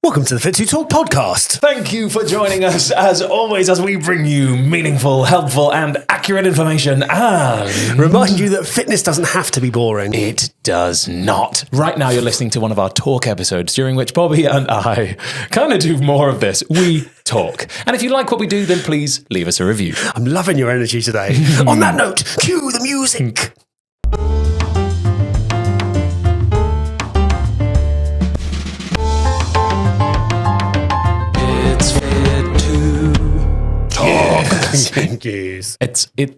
Welcome to the Fit2 Talk podcast. Thank you for joining us, as always, as we bring you meaningful, helpful, and accurate information. And remind you that fitness doesn't have to be boring. It does not. Right now, you're listening to one of our talk episodes, during which Bobby and I kind of do more of this. We talk. And if you like what we do, then please leave us a review. I'm loving your energy today. On that note, cue the music. Yes.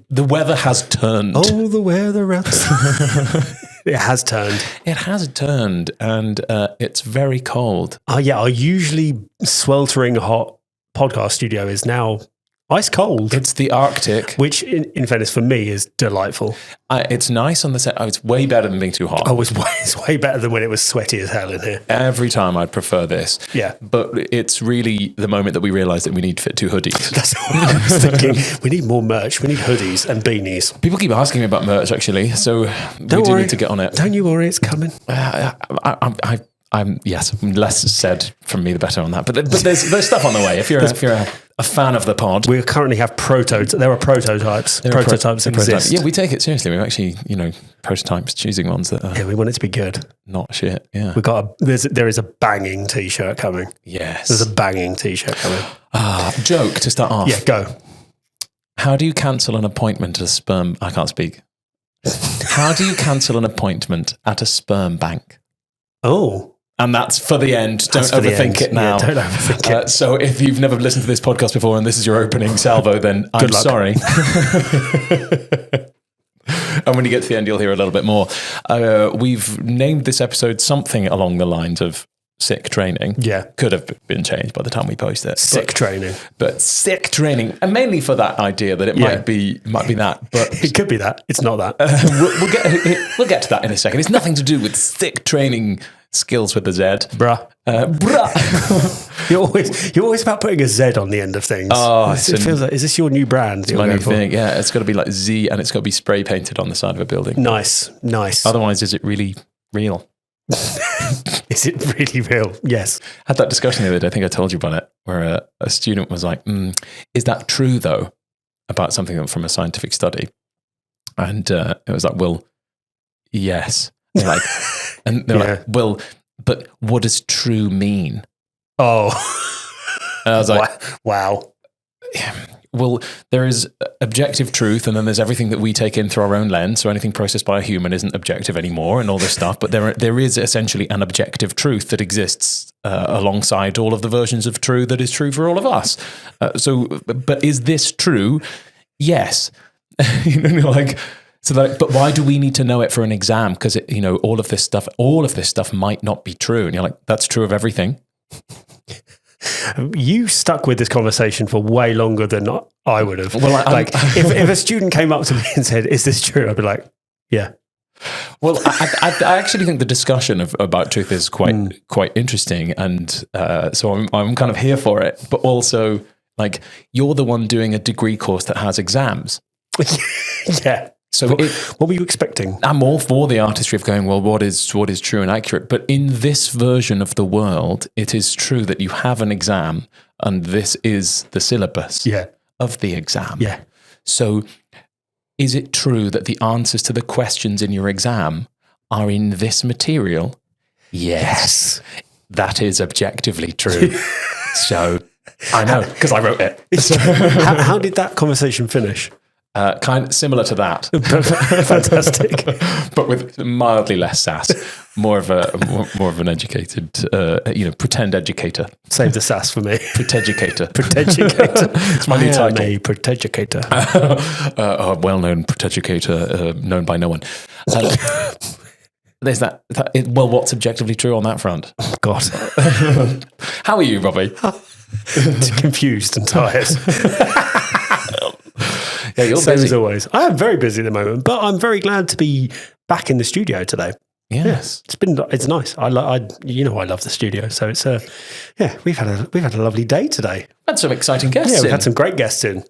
The weather has turned. Oh, the weather It has turned. It has turned, and it's very cold. Yeah, our usually sweltering hot podcast studio is now ice cold. It's the Arctic. Which, in fairness, for me, is delightful. It's nice on the set. Oh, it's way better than being too hot. Oh, it's way better than when it was sweaty as hell in here. Every time I'd prefer this. Yeah. But it's really the moment that we realised that we need Fit2 hoodies. That's what I was thinking. We need more merch. We need hoodies and beanies. People keep asking me about merch, actually. So Don't we worry. need to get on it. Don't you worry, it's coming. Yes, less said from me, the better on that. But there's stuff on the way. If you're a fan of the pod, we currently have prototypes. There are prototypes. Prototypes exist. Yeah, we take it seriously. We've actually, prototypes, choosing ones that are we want it to be good. Not shit. Yeah, there is a banging t-shirt coming. Yes, there's a banging t-shirt coming. Joke to start off. Yeah, go. How do you cancel an appointment at a sperm? I can't speak. How do you cancel an appointment at a sperm bank? Oh. And that's for the end. Don't overthink it now. Yeah, don't overthink it. So if you've never listened to this podcast before and this is your opening salvo, then I'm sorry. And when you get to the end, you'll hear a little bit more. We've named this episode something along the lines of sick training. Yeah. Could have been changed by the time we post it. Sick training. But sick training. And mainly for that idea that it might be that. But it could be that. It's not that. We'll get to that in a second. It's nothing to do with sick training skills with the Z. Bruh. You're always about putting a Z on the end of things. Oh, it feels like, is this your new brand? It's my new thing. Yeah, it's got to be like Z, and it's got to be spray painted on the side of a building. Nice. Otherwise, is it really real? Is it really real? Yes. I had that discussion the other day. I think I told you about it, where a student was like, is that true, though, about something from a scientific study? And it was like, well, yes. And they're like, well, but what does true mean? Oh. And I was like, wow. Well, there is objective truth, and then there's everything that we take in through our own lens. So anything processed by a human isn't objective anymore, and all this stuff. But there is essentially an objective truth that exists alongside all of the versions of true that is true for all of us. But is this true? Yes. But why do we need to know it for an exam? Because all of this stuff might not be true. And you're like, that's true of everything. You stuck with this conversation for way longer than I would have. Well, if a student came up to me and said, "Is this true?" I'd be like, "Yeah." Well, I actually think the discussion about truth is quite interesting, and so I'm kind of here for it. But also, you're the one doing a degree course that has exams. Yeah. So what were you expecting? I'm all for the artistry of going, well, what is true and accurate? But in this version of the world, it is true that you have an exam, and this is the syllabus of the exam. Yeah. So is it true that the answers to the questions in your exam are in this material? Yes. That is objectively true. So I know, because I wrote it. How did that conversation finish? Kind of similar to that. Fantastic. But with mildly less sass. More of an educated, pretend educator. Save the sass for me. Preteducator. It's my new title. A preteducator. A well-known preteducator, known by no one. There's that. What's objectively true on that front? Oh, God. How are you, Robbie? Confused and tired. Yeah, you're same busy. as always. I am very busy at the moment, but I'm very glad to be back in the studio today. Yes, it's nice. I love the studio, so it's we've had a lovely day today. Had some exciting guests. Yeah, we've had some great guests in.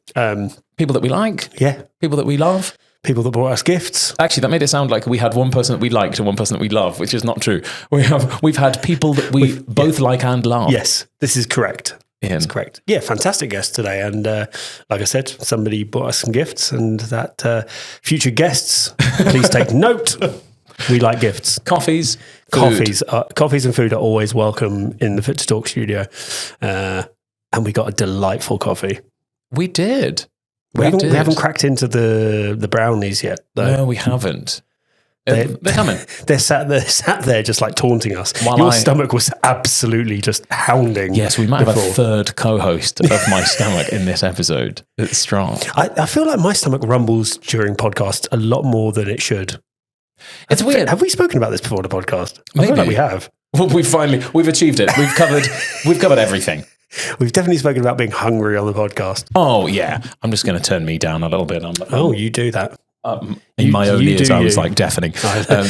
People that we like. Yeah, people that we love. people that brought us gifts. Actually, that made it sound like we had one person that we liked and one person that we love, which is not true. We've had people that we both like and love. Yes, this is correct. That's correct. Yeah, fantastic guest today. And like I said, somebody brought us some gifts, and that future guests, please take note. We like gifts. Coffees and food are always welcome in the Fit2 Talk studio. And we got a delightful coffee. We did. We haven't cracked into the brownies yet, though. No, we haven't. They're coming. They're sat there just like taunting us. Your stomach was absolutely just hounding. Yes, we might have a third co-host of my stomach in this episode. It's strong. I feel like my stomach rumbles during podcasts a lot more than it should. It's weird. Have we spoken about this before on the podcast? Maybe. I feel like we have. Well, we've achieved it. We've covered everything. We've definitely spoken about being hungry on the podcast. Oh yeah, I'm just going to turn me down a little bit. You do that. In my own ears, I was like deafening. I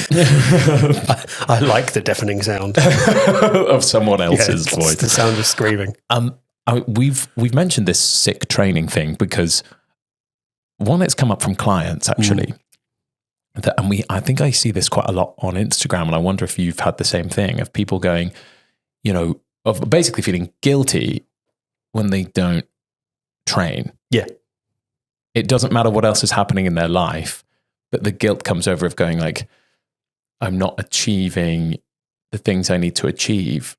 like the deafening sound of someone else's voice. The sound of screaming. We've mentioned this sick training thing because one, it's come up from clients actually. I think I see this quite a lot on Instagram, and I wonder if you've had the same thing of people going, of basically feeling guilty when they don't train. Yeah. It doesn't matter what else is happening in their life, but the guilt comes over of going like, I'm not achieving the things I need to achieve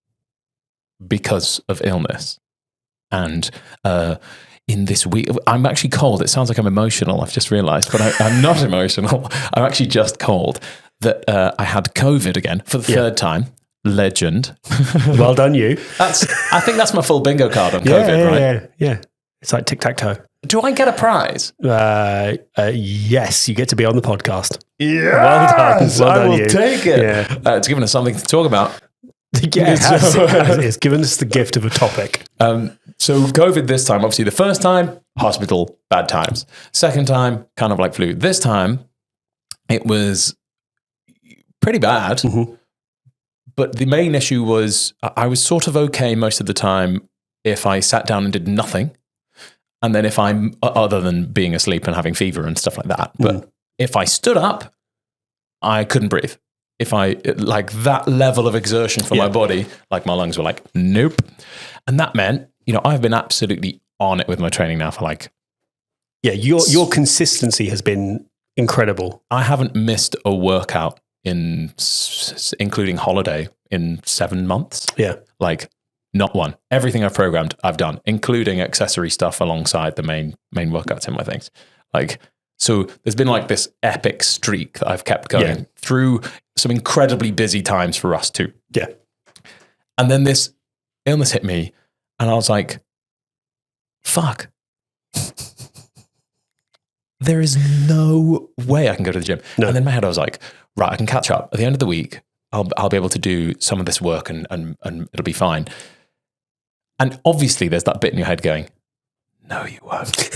because of illness. And in this week, I'm actually cold. It sounds like I'm emotional. I've just realized, but I'm not emotional. I'm actually just cold that I had COVID again for the third time. Legend. Well done, you. I think that's my full bingo card on COVID, right? Yeah. It's like tic-tac-toe. Do I get a prize? Yes, you get to be on the podcast. Yeah, well done, I will you. take it. Yeah. It's given us something to talk about. Yeah, it's given us the gift of a topic. So COVID this time, obviously the first time, hospital, bad times. Second time, kind of like flu. This time, it was pretty bad. Mm-hmm. But the main issue was I was sort of okay most of the time if I sat down and did nothing. And then if I'm, other than being asleep and having fever and stuff like that. But if I stood up, I couldn't breathe. If I, like that level of exertion for my body, like my lungs were like, nope. And that meant, I've been absolutely on it with my training now for like. Yeah, your consistency has been incredible. I haven't missed a workout including holiday in 7 months. Yeah. Like not one. Everything I've programmed, I've done, including accessory stuff alongside the main workouts in my things. Like, so there's been like this epic streak that I've kept going through some incredibly busy times for us too. Yeah. And then this illness hit me and I was like, fuck. There is no way I can go to the gym. No. And then in my head I was like, right, I can catch up. At the end of the week, I'll be able to do some of this work and it'll be fine. And obviously there's that bit in your head going, no, you won't.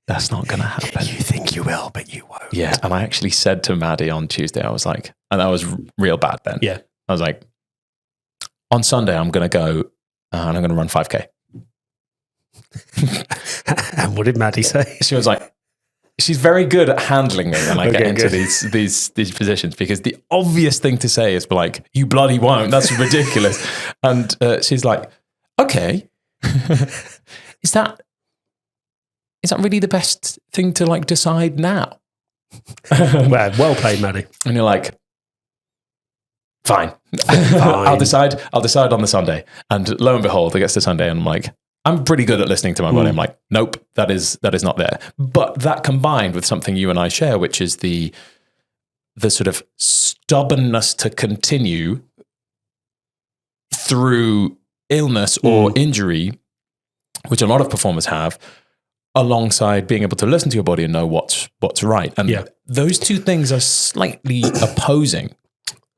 That's not going to happen. You think you will, but you won't. Yeah. And I actually said to Maddie on Tuesday, I was like, and that was real bad then. Yeah. I was like, on Sunday, I'm going to go and I'm going to run 5K. And what did Maddie say? She was like, she's very good at handling me when I get into these positions, because the obvious thing to say is like, you bloody won't. That's ridiculous. And she's like, okay, is that really the best thing to like decide now? Well played, Maddie. And you're like, fine. I'll decide on the Sunday. And lo and behold, it gets to Sunday and I'm like, I'm pretty good at listening to my body. I'm like, nope, that is not there. But that combined with something you and I share, which is the sort of stubbornness to continue through illness or injury, which a lot of performers have, alongside being able to listen to your body and know what's right. And those two things are slightly opposing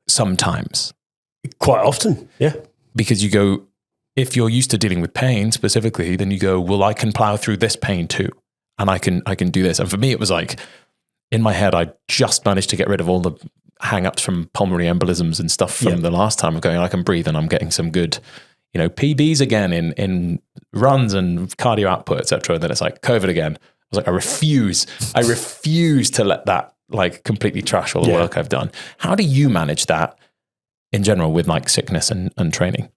sometimes. Quite often, yeah. Because you go, if you're used to dealing with pain specifically, then you go, well, I can plow through this pain too. And I can do this. And for me, it was like, in my head, I just managed to get rid of all the hang-ups from pulmonary embolisms and stuff from the last time of going, I can breathe and I'm getting some good, PBs again in runs and cardio output, etc. And then it's like COVID again. was like, I refuse to let that like completely trash all the work I've done. How do you manage that in general with like sickness and training?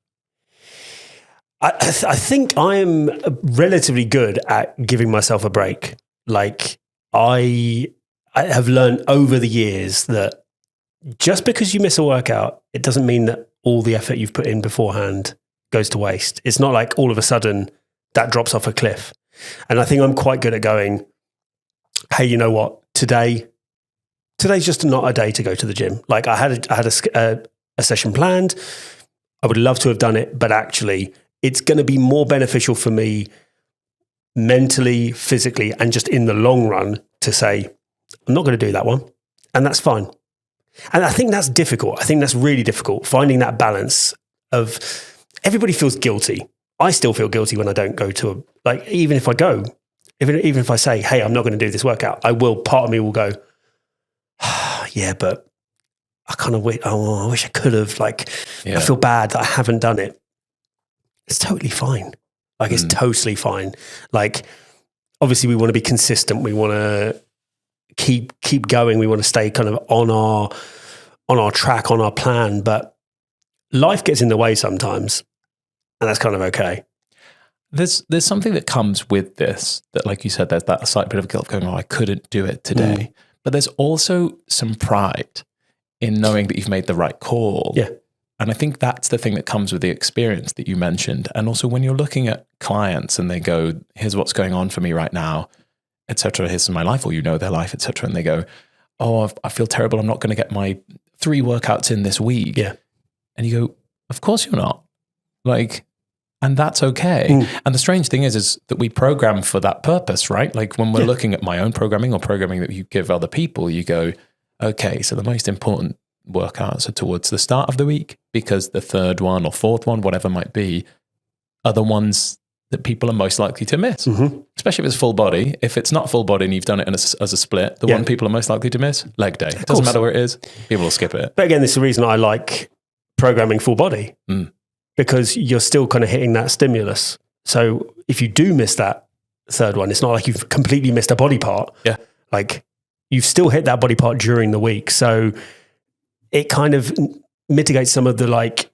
I think I'm relatively good at giving myself a break. Like I have learned over the years that just because you miss a workout, it doesn't mean that all the effort you've put in beforehand goes to waste. It's not like all of a sudden that drops off a cliff. And I think I'm quite good at going, hey, you know what? Today's just not a day to go to the gym. Like I had a session planned. I would love to have done it, but actually it's going to be more beneficial for me mentally, physically, and just in the long run to say, I'm not going to do that one. And that's fine. And I think that's difficult. I think that's really difficult, finding that balance of everybody feels guilty. I still feel guilty when I don't go to even if I go, even if I say, hey, I'm not going to do this workout, part of me will go, yeah, but I kind of wish I could have, I feel bad that I haven't done it. It's totally fine. Like it's totally fine. Like obviously we want to be consistent. We want to keep going. We want to stay kind of on our track, on our plan, but life gets in the way sometimes, and that's kind of okay. There's something that comes with this that, like you said, there's that slight bit of guilt going, I couldn't do it today. But there's also some pride in knowing that you've made the right call. Yeah. And I think that's the thing that comes with the experience that you mentioned. And also when you're looking at clients and they go, here's what's going on for me right now, et cetera, here's my life, or their life, et cetera. And they go, I feel terrible. I'm not going to get my 3 workouts in this week. Yeah. And you go, of course you're not. And that's okay. And the strange thing is that we program for that purpose, right? Like when we're looking at my own programming or programming that you give other people, you go, okay, so the most important workouts are towards the start of the week because the 3rd one or 4th one, whatever it might be, are the ones that people are most likely to miss, especially if it's full body. If it's not full body and you've done it as a split, the one people are most likely to miss, leg day. It doesn't matter where it is, people will skip it. But again, this is the reason I like programming full body because you're still kind of hitting that stimulus. So if you do miss that 3rd one, it's not like you've completely missed a body part. Yeah. Like you've still hit that body part during the week. So it kind of mitigates some of the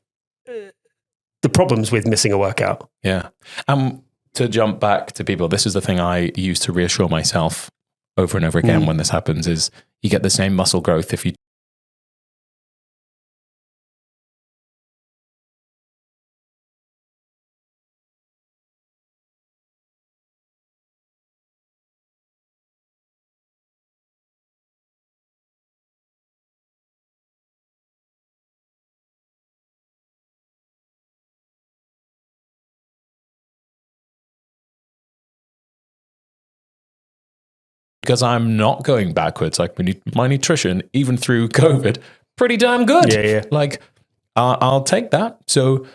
problems with missing a workout. Yeah. To jump back to people, this is the thing I use to reassure myself over and over again when this happens is you get the same muscle growth if you because I'm not going backwards. Like my nutrition, even through COVID, pretty damn good. Yeah. Like I'll take that. So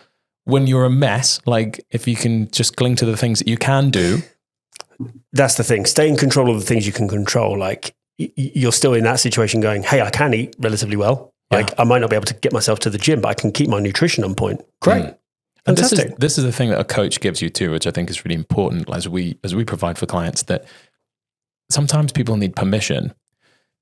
when you're a mess, like if you can just cling to the things that you can do. That's the thing. Stay in control of the things you can control. Like you're still in that situation going, hey, I can eat relatively well. Like I might not be able to get myself to the gym, but I can keep my nutrition on point. Great. And this is the thing that a coach gives you too, which I think is really important as we provide for clients, that sometimes people need permission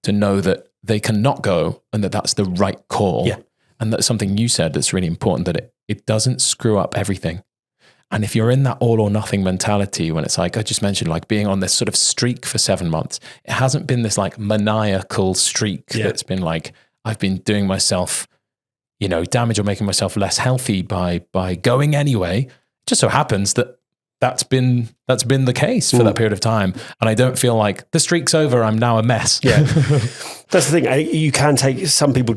to know that they cannot go and that that's the right call. Yeah. And that's something you said that's really important, that it doesn't screw up everything. And if you're in that all or nothing mentality, when it's like, I just mentioned, like being on this sort of streak for 7 months, it hasn't been this like maniacal streak that's been like, I've been doing myself, damage or making myself less healthy by going anyway. It just so happens that that's been the case for that period of time. And I don't feel like the streak's over, I'm now a mess. Yeah. That's the thing. You can some people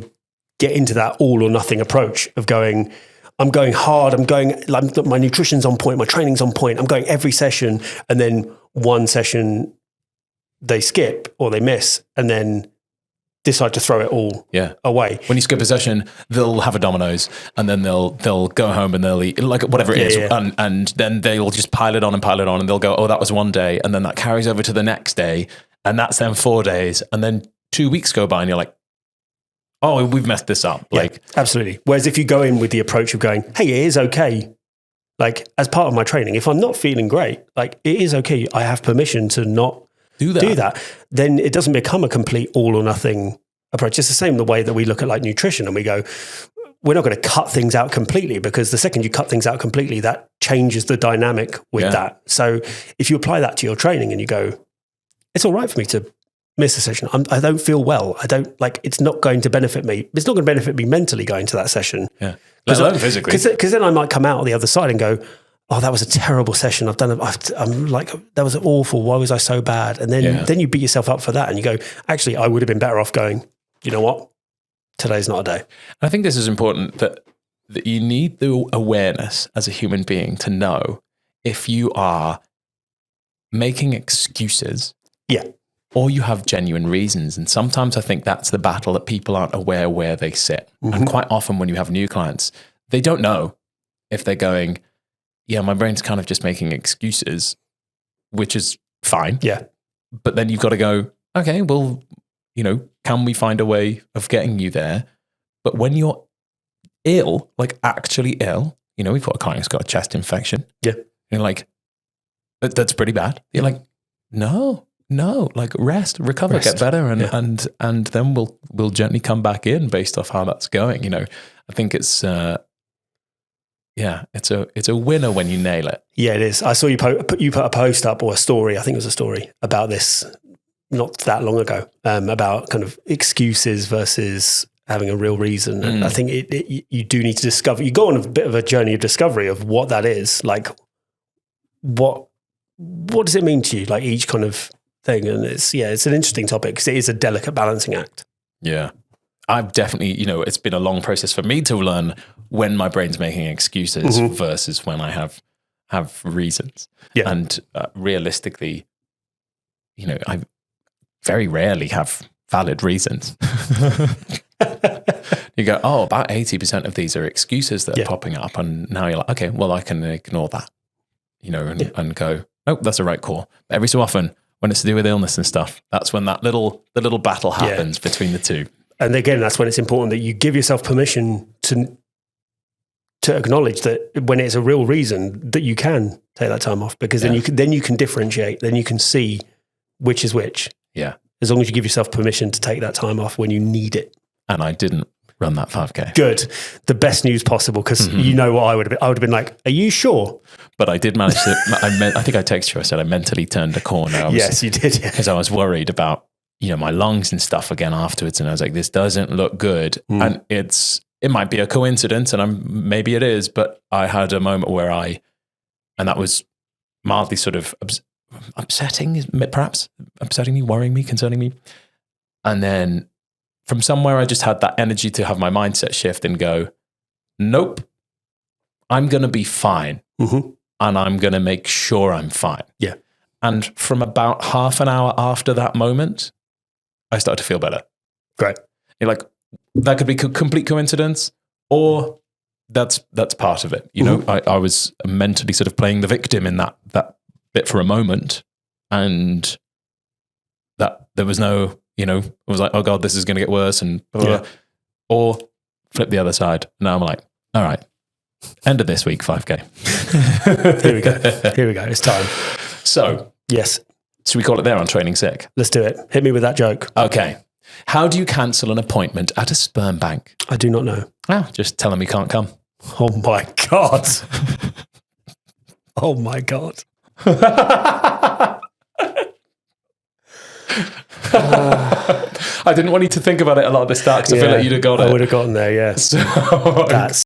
get into that all or nothing approach of going, I'm going hard, my nutrition's on point, my training's on point, I'm going every session, and then one session they skip or they miss, and then decide to throw it all away. When you skip a session, they'll have a Domino's and then they'll go home and they'll eat like whatever it is. Yeah. And then they'll just pile it on and they'll go, oh, that was one day. And then that carries over to the next day. And that's then 4 days. And then 2 weeks go by and you're like, oh, we've messed this up. Like, absolutely. Whereas if you go in with the approach of going, hey, it is okay. Like as part of my training, if I'm not feeling great, like it is okay. I have permission to not do that, then it doesn't become a complete all or nothing approach. It's the same the way that we look at like nutrition and we go, we're not going to cut things out completely, because the second you cut things out completely, that changes the dynamic with that. So if you apply that to your training and you go, it's all right for me to miss a session. I don't feel well. I don't like, it's not going to benefit me. It's not going to benefit me mentally going to that session. Yeah. Let alone physically. Because then I might come out on the other side and go, oh, that was a terrible session. I'm like, that was awful. Why was I so bad? And then you beat yourself up for that. And you go, actually, I would have been better off going, you know what? Today's not a day. I think this is important, that you need the awareness as a human being to know if you are making excuses. Yeah. Or you have genuine reasons. And sometimes I think that's the battle, that people aren't aware where they sit. Mm-hmm. And quite often when you have new clients, they don't know if they're going, yeah, my brain's kind of just making excuses, which is fine. Yeah. But then you've got to go, okay, well, you know, can we find a way of getting you there? But when you're ill, like actually ill, you know, we've got a client who's got a chest infection. Yeah. You're like, that's pretty bad. You're like, no, like rest, recover, get better. And then we'll gently come back in based off how that's going. You know, I think it's, it's a winner when you nail it. Yeah, it is. I saw you put a post up, or a story, I think it was a story about this not that long ago, about kind of excuses versus having a real reason. And I think you do need to discover, you go on a bit of a journey of discovery of what that is. Like, what does it mean to you? Like each kind of thing. And it's an interesting topic because it is a delicate balancing act. Yeah. I've definitely, you know, it's been a long process for me to learn when my brain's making excuses versus when I have reasons. Yeah. And realistically, you know, I very rarely have valid reasons. You go, oh, about 80% of these are excuses that are popping up. And now you're like, okay, well, I can ignore that, you know, and go, oh, that's a right call. But every so often, when it's to do with illness and stuff, that's when the little battle happens between the two. And again, that's when it's important that you give yourself permission to acknowledge that when it's a real reason that you can take that time off, because then you can differentiate, then you can see which is which. Yeah. As long as you give yourself permission to take that time off when you need it. And I didn't run that 5K. Good. The best news possible, because you know what I would have been like, are you sure? But I did manage to, I think I texted you, I said I mentally turned a corner. Yes, you did. Because I was worried about, you know, my lungs and stuff again afterwards. And I was like, this doesn't look good. And it might be a coincidence, and maybe it is, but I had a moment where and that was mildly sort of upsetting, perhaps, upsetting me, worrying me, concerning me. And then from somewhere, I just had that energy to have my mindset shift and go, nope, I'm going to be fine. And I'm going to make sure I'm fine. Yeah. And from about half an hour after that moment, I started to feel better. Great. You're like, that could be complete coincidence, or that's part of it. You know, I was mentally sort of playing the victim in that bit for a moment, and that there was no, you know, I was like, oh God, this is going to get worse, and or flip the other side. Now I'm like, all right, end of this week, 5K. Here we go. It's time. So yes, should we call it there on Training Sick? Let's do it. Hit me with that joke. Okay. How do you cancel an appointment at a sperm bank? I do not know. Just tell them you can't come. Oh my God. Oh my God. I didn't want you to think about it a lot at the start, because I feel like you'd have got it. I would have gotten there, yeah. So, that's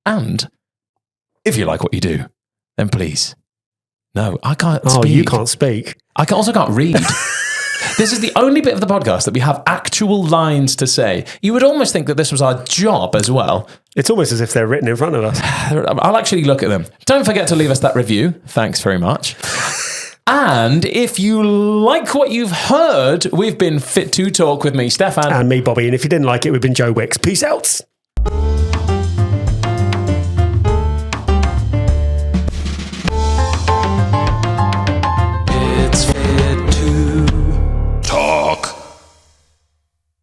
and if you like what you do, then please. No, I can't speak. Oh, you can't speak. I also can't read. This is the only bit of the podcast that we have actual lines to say. You would almost think that this was our job as well. It's almost as if they're written in front of us. I'll actually look at them. Don't forget to leave us that review. Thanks very much. And if you like what you've heard, we've been Fit2 Talk with me, Steffan. And me, Bobby. And if you didn't like it, we've been Joe Wicks. Peace out.